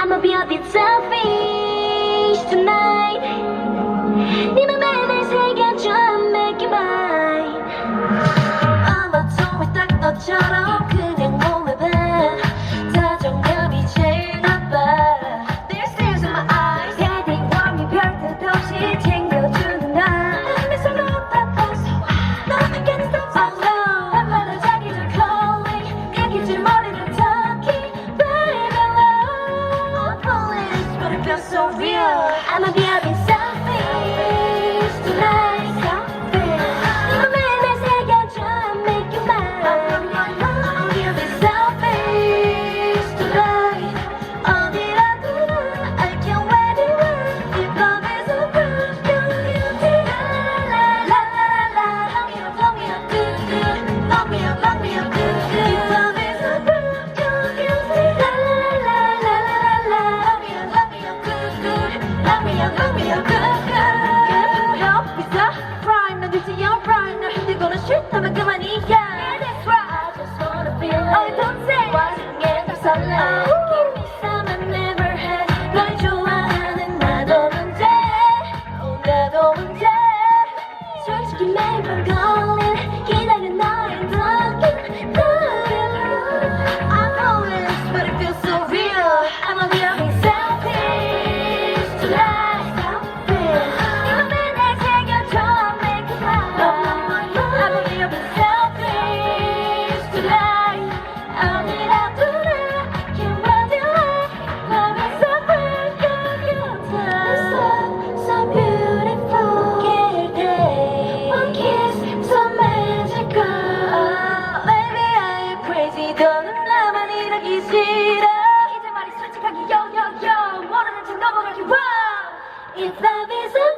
I'ma be a bit selfish tonight. 네 맘에 날 새겨줘 and make it mine. 아마 처음에 딱 너처럼 그냥 몸에 배 자존감이 제일 나빠. There's tears in my eyes. Heading warm이 별 뜻 없이 챙겨주는 나. 미소로 따뜻해서 너밖에 는 stop. Oh no. 밤마다 자기를 calling 얘기질 머리를 talking. Baby love, police, but it feels so real. I'ma be a bit selfish tonight. 네 맘에 날 새겨줘 and make it mine. I'ma be a bit selfish tonight. 어디라도 I can't wait to run. If love is a bruise, you're guilty. La la la la la. Lock me up, good good. Lock me up, good good. If love is a bruise, you're guilty. La la la la la la. Lock me up, good good. Lock me up, good good. Love is a crime. 난 되지 your prime. 널 흔들고는 싫다면 그만이야. Yeah, that's right. I just wanna feel it. Oh, don't say. 와중에 더 설레. Give me some I never had. 널 좋아하는 나도 문제. Oh, 나도 문제. 솔직히 매일 밤 걸린 기다린 너의 talking. I'm hopeless, but it feels so real. I'ma be a bit selfish tonight. 네 맘에 날 새겨줘 and make it mine. I'ma be a bit selfish tonight. 어디라도 I can't run away. Love is so bright, you're so beautiful. One kiss, so magical. Oh, baby, I'm crazy. 너는 나만 이러기 싫어. 이제 말이 솔직하게 yo yo yo. 모르는 척 넘어가기 wrong. If love is a